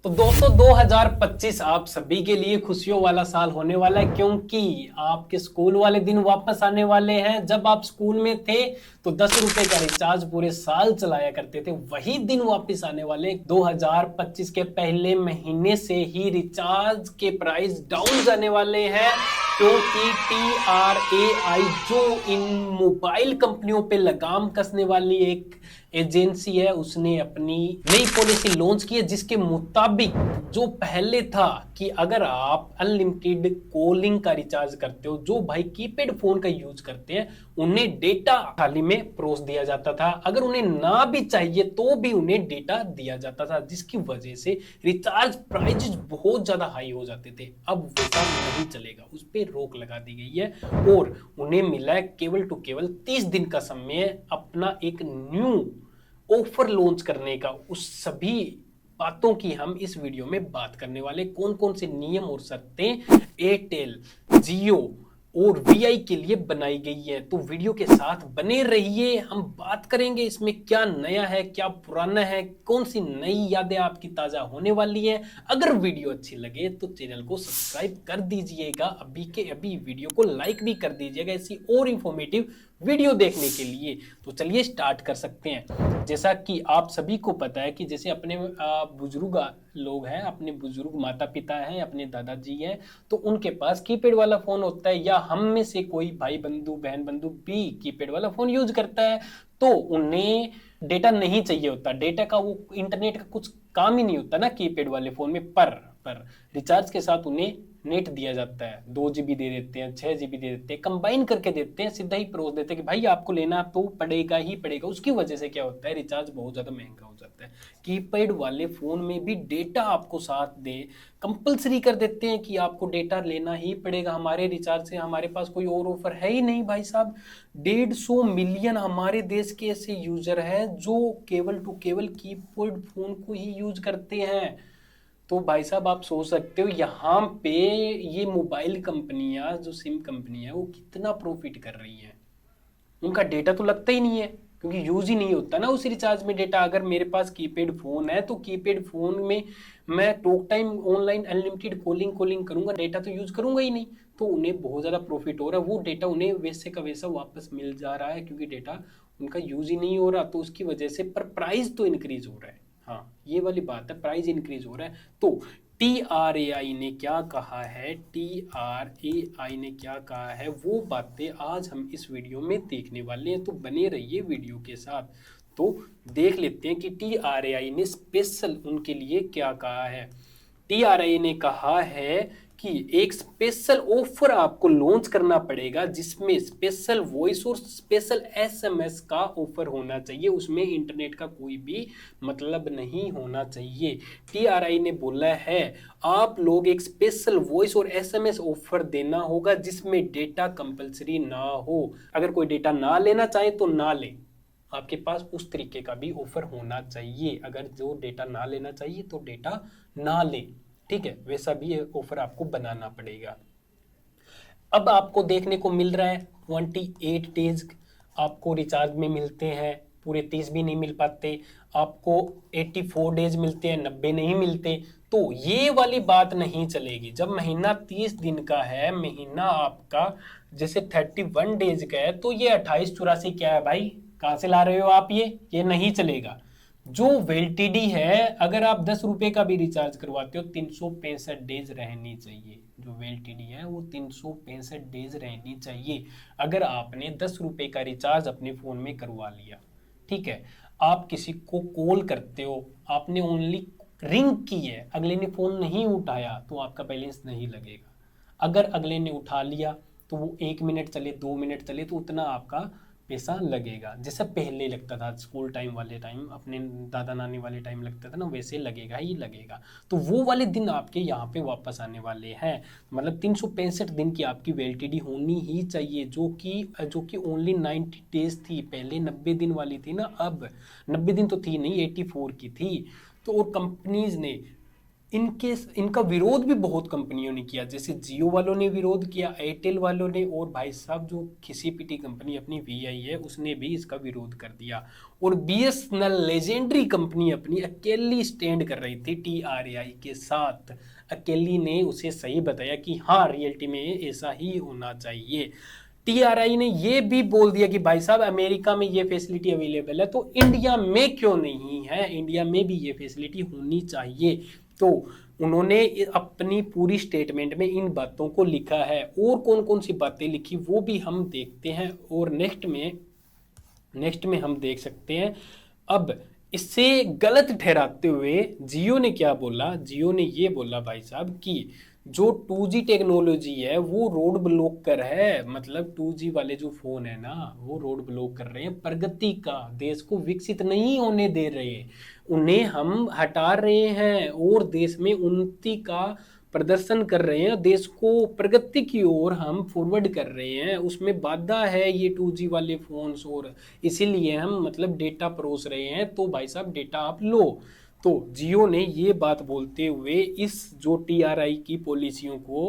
तो दोस्तों 2025 आप सभी के लिए खुशियों वाला साल होने वाला है, क्योंकि आपके स्कूल वाले दिन वापस आने वाले हैं। जब आप स्कूल में थे तो 10 रुपए का रिचार्ज पूरे साल चलाया करते थे, वही दिन वापस आने वाले। 2025 के पहले महीने से ही रिचार्ज के प्राइस डाउन जाने वाले हैं, क्योंकि TRAI जो इन मोबाइल कंपनियों पे लगाम कसने वाली एक एजेंसी है, उसने अपनी नई पॉलिसी लॉन्च की है, जिसके मुताबिक जो पहले था कि अगर आप अनलिमिटेड कॉलिंग का रिचार्ज करते हो, जो भाई कीपैड फोन का यूज करते हैं, उन्हें डेटा थाली में परोस दिया जाता था। अगर उन्हें ना भी चाहिए तो भी उन्हें डेटा दिया जाता था, जिसकी वजह से रिचार्ज प्राइसेस बहुत ज्यादा हाई हो जाते थे। अब वैसा नहीं चलेगा, उस पर रोक लगा दी गई है और उन्हें मिला है केवल टू केवल 30 दिन का समय अपना एक न्यू ऑफर लॉन्च करने का। उस सभी बातों की हम इस वीडियो में बात करने वाले, कौन कौन से नियम और शर्तें एयरटेल, जियो और वीआई के लिए बनाई गई है। तो वीडियो के साथ बने रहिए, हम बात करेंगे इसमें क्या नया है, क्या पुराना है, कौन सी नई यादें आपकी ताजा होने वाली है। अगर वीडियो अच्छी लगे तो चैनल को सब्सक्राइब कर दीजिएगा, अभी के अभी वीडियो को लाइक भी कर दीजिएगा ऐसी और इंफॉर्मेटिव वीडियो देखने के लिए। तो चलिए स्टार्ट कर सकते हैं। जैसा कि आप सभी को पता है कि जैसे अपने बुजुर्ग लोग हैं, अपने बुजुर्ग माता पिता हैं, अपने दादाजी हैं, तो उनके पास कीपैड वाला फोन होता है, या हम में से कोई भाई बंधु बहन बंधु भी कीपैड वाला फोन यूज करता है, तो उन्हें डेटा नहीं चाहिए होता। डेटा का वो इंटरनेट का कुछ काम ही नहीं होता ना कीपैड वाले फोन में। पर रिचार्ज के साथ उन्हें नेट दिया जाता है, 2 GB दे देते हैं, 6 GB दे देते हैं, कंबाइन करके देते हैं, सीधा ही परोस देते हैं कि भाई आपको लेना तो पड़ेगा ही पड़ेगा। उसकी वजह से क्या होता है, रिचार्ज बहुत ज्यादा महंगा हो जाता है। कीपैड वाले फोन में भी डेटा आपको साथ दे कंपलसरी कर देते हैं कि आपको डेटा लेना ही पड़ेगा। हमारे रिचार्ज से हमारे पास कोई और ऑफर है ही नहीं भाई साहब। 150 मिलियन हमारे देश के ऐसे यूजर हैं जो केवल टू केवल कीपैड फोन को ही यूज करते हैं। तो भाई साहब आप सोच सकते हो यहाँ पे ये मोबाइल कंपनियां, जो सिम कंपनियां, वो कितना प्रॉफिट कर रही हैं। उनका डेटा तो लगता ही नहीं है, क्योंकि यूज ही नहीं होता ना उस रिचार्ज में डेटा। अगर मेरे पास कीपैड फोन है तो कीपैड फोन में मैं talk time online unlimited calling calling करूंगा, डेटा तो यूज करूंगा ही नहीं। तो उन्हें बहुत ज्यादा प्रॉफिट हो रहा है, वो डेटा उन्हें वैसे का वैसा वापस मिल जा रहा है, क्योंकि डेटा उनका यूज ही नहीं हो रहा। तो उसकी वजह से पर प्राइस तो इंक्रीज हो रहा है। हाँ, ये वाली बात है, प्राइस इंक्रीज हो रहा है। तो TRAI ने क्या कहा है, TRAI ने क्या कहा है, वो बातें आज हम इस वीडियो में देखने वाले हैं। तो बने रहिए वीडियो के साथ। तो देख लेते हैं कि TRAI ने स्पेशल उनके लिए क्या कहा है। TRAI ने कहा है कि एक स्पेशल ऑफर आपको लॉन्च करना पड़ेगा, जिसमें स्पेशल वॉइस और स्पेशल SMS का ऑफर होना चाहिए। उसमें इंटरनेट का कोई भी मतलब नहीं होना चाहिए। TRAI ने बोला है आप लोग एक स्पेशल वॉइस और SMS ऑफर देना होगा, जिसमें डेटा कंपलसरी ना हो। अगर कोई डेटा ना लेना चाहे तो ना ले, आपके पास उस तरीके का भी ऑफर होना चाहिए। अगर जो डेटा ना लेना चाहिए तो डेटा ना ले, ठीक है, वैसा भी ऑफर आपको बनाना पड़ेगा। अब आपको देखने को मिल रहा है 28 डेज आपको रिचार्ज में मिलते हैं, पूरे 30 भी नहीं मिल पाते। आपको 84 डेज मिलते हैं, 90 नहीं मिलते। तो ये वाली बात नहीं चलेगी। जब महीना 30 दिन का है, महीना आपका जैसे 31 डेज का है, तो ये 28 84 क्या है भाई, कहाँ से ला रहे हो आप? ये नहीं चलेगा। जो वैलिडिटी है, अगर आप 10 रुपए का भी रिचार्ज करवाते हो, 365 डेज रहनी चाहिए। जो वैलिडिटी है वो 365 डेज रहनी चाहिए। अगर आपने 10 रुपए का रिचार्ज अपने फोन में करवा लिया, ठीक है, आप किसी को कॉल करते हो, आपने ओनली रिंग की है, अगले ने फोन नहीं उठाया, तो आपका बैलेंस नहीं लगेगा। अगर अगले ने उठा लिया तो वो 1 मिनट चले, 2 मिनट चले, तो उतना आपका पैसा लगेगा। जैसे पहले लगता था स्कूल टाइम वाले टाइम, अपने दादा नानी वाले टाइम लगता था ना, वैसे लगेगा ही लगेगा। तो वो वाले दिन आपके यहाँ पे वापस आने वाले हैं। मतलब 365 दिन की आपकी वैलिडिटी होनी ही चाहिए, जो कि ओनली 90 डेज थी। पहले 90 दिन वाली थी ना, अब 90 दिन तो थी नहीं, 84 की थी। तो और कंपनीज ने इनका विरोध भी बहुत कंपनियों ने किया, जैसे जियो वालों ने विरोध किया, एयरटेल वालों ने, और भाई साहब जो किसी पीटी कंपनी अपनी वीआई है उसने भी इसका विरोध कर दिया। और बीएसएनएल लेजेंडरी कंपनी अपनी अकेली स्टैंड कर रही थी टीआरएआई के साथ, अकेली ने उसे सही बताया कि हाँ रियलिटी में ऐसा ही होना चाहिए। टीआरआई ने ये भी बोल दिया कि भाई साहब अमेरिका में ये फैसिलिटी अवेलेबल है तो इंडिया में क्यों नहीं है, इंडिया में भी ये फैसिलिटी होनी चाहिए। तो उन्होंने अपनी पूरी स्टेटमेंट में इन बातों को लिखा है, और कौन कौन सी बातें लिखी वो भी हम देखते हैं, और नेक्स्ट में हम देख सकते हैं। अब इससे गलत ठहराते हुए जियो ने क्या बोला, जियो ने ये बोला भाई साहब कि जो 2G टेक्नोलॉजी है वो रोड ब्लॉकर है, मतलब 2G वाले जो फोन है ना वो रोड ब्लॉक कर रहे हैं, प्रगति का, देश को विकसित नहीं होने दे रहे, उन्हें हम हटा रहे हैं और देश में उन्नति का प्रदर्शन कर रहे हैं, देश को प्रगति की ओर हम फॉरवर्ड कर रहे हैं, उसमें बाधा है ये 2G वाले फोन्स, और इसीलिए हम मतलब डेटा परोस रहे हैं, तो भाई साहब डेटा आप लो। तो जियो ने ये बात बोलते हुए इस जो टीआरआई की पॉलिसियों को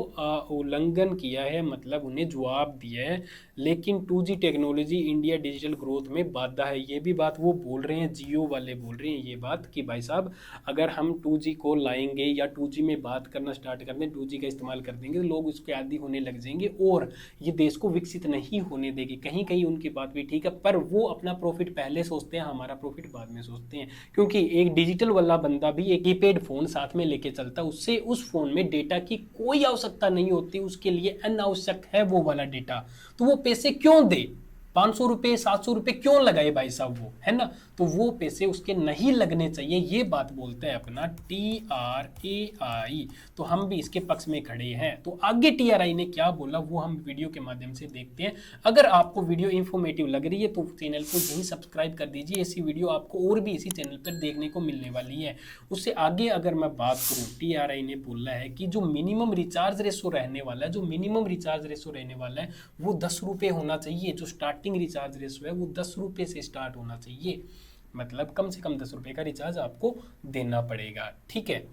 उल्लंघन किया है, मतलब उन्हें जवाब दिया है, लेकिन 2G technology India digital growth में बाधा है, ये भी बात वो बोल रहे हैं, जियो वाले बोल रहे हैं ये बात कि भाई साहब अगर हम 2G को लाएंगे या 2G में बात करना स्टार्ट कर दें, 2G का इस्तेमाल कर देंगे तो लोग उसके आदी होने लग जाएंगे और ये देश को विकसित नहीं होने देगी। कहीं कहीं उनकी बात भी ठीक है, पर वो अपना प्रॉफिट पहले सोचते हैं, हमारा प्रॉफिट बाद में सोचते हैं, क्योंकि एक डिजिटल वाला बंदा भी एक कीपैड फोन साथ में लेके चलता है, उससे उस फोन में डेटा की कोई आवश्यकता नहीं होती, उसके लिए अनावश्यक है वो वाला डेटा, तो वो पैसे क्यों दे, 500 रुपए 700 रुपए क्यों लगाए भाई साहब वो, है ना, तो वो पैसे उसके नहीं लगने चाहिए, ये बात बोलते हैं अपना टीआरएआई। तो हम भी इसके पक्ष में खड़े हैं। तो आगे टीआरआई ने क्या बोला वो हम वीडियो के माध्यम से देखते हैं। अगर आपको वीडियो इंफॉर्मेटिव लग रही है तो चैनल को यहीं सब्सक्राइब कर दीजिए, ऐसी वीडियो आपको और भी इसी चैनल पर देखने को मिलने वाली है। उससे आगे अगर मैं बात करूँ, टीआरआई ने बोला है कि जो मिनिमम रिचार्ज रेशो रहने वाला है, जो मिनिमम रिचार्ज रेशो रहने वाला है वो 10 रुपये होना चाहिए, जो स्टार्टिंग रिचार्ज रेशो है वो 10 रुपये से स्टार्ट होना चाहिए, मतलब कम से कम 10 रुपये का रिचार्ज आपको देना पड़ेगा, ठीक है,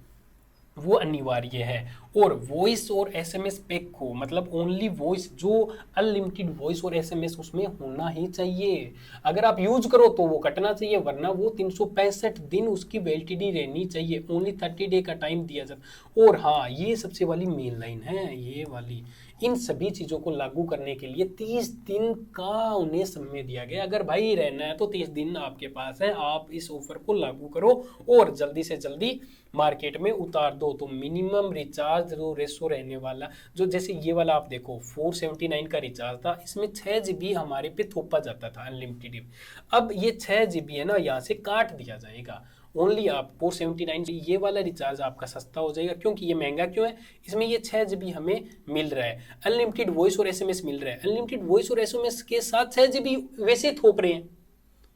वो अनिवार्य है। और वॉइस और एसएमएस पैक को, मतलब ओनली वॉइस, जो अनलिमिटेड वॉइस और एसएमएस उसमें होना ही चाहिए, अगर आप यूज करो तो वो कटना चाहिए, वरना वो 365 दिन उसकी वैलिडिटी रहनी चाहिए, ओनली 30 डे का टाइम दिया जाता। और हाँ, ये सबसे वाली मेन लाइन है, ये वाली, इन सभी चीज़ों को लागू करने के लिए 30 दिन का उन्हें समय दिया गया। अगर भाई रहना है तो 30 दिन आपके पास है, आप इस ऑफर को लागू करो और जल्दी से जल्दी मार्केट में उतार दो। तो मिनिमम रिचार्ज जो रेशो रहने वाला, जो जैसे ये वाला आप देखो 479 का रिचार्ज था, इसमें 6 GB हमारे पे थोपा जाता था अनलिमिटेड, अब ये 6 GB है ना, यहाँ से काट दिया जाएगा, ओनली आप 479, ये वाला रिचार्ज आपका सस्ता हो जाएगा। क्योंकि ये महंगा क्यों है, इसमें ये 6 GB हमें मिल रहा है, अनलिमिटेड वॉइस और एसएमएस मिल रहा है, अनलिमिटेड वॉइस और एसएमएस के साथ 6 GB वैसे थोप रहे हैं,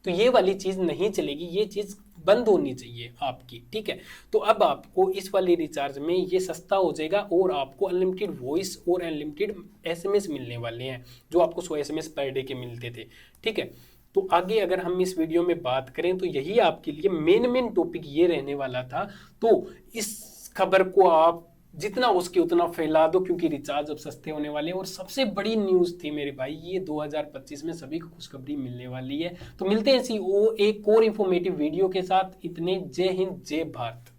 तो ये वाली चीज़ नहीं चलेगी, ये चीज़ बंद होनी चाहिए आपकी, ठीक है। तो अब आपको इस वाले रिचार्ज में ये सस्ता हो जाएगा और आपको अनलिमिटेड वॉइस और अनलिमिटेड एसएमएस मिलने वाले हैं, जो आपको 100 एसएमएस पर डे के मिलते थे, ठीक है। तो आगे अगर हम इस वीडियो में बात करें तो यही आपके लिए मेन टॉपिक ये रहने वाला था। तो इस खबर को आप जितना हो सके उतना फैला दो, क्योंकि रिचार्ज अब सस्ते होने वाले हैं। और सबसे बड़ी न्यूज़ थी मेरे भाई, ये 2025 में सभी को खुशखबरी मिलने वाली है। तो मिलते हैं ऐसी एक और इंफॉर्मेटिव वीडियो के साथ, इतने जय हिंद जय भारत।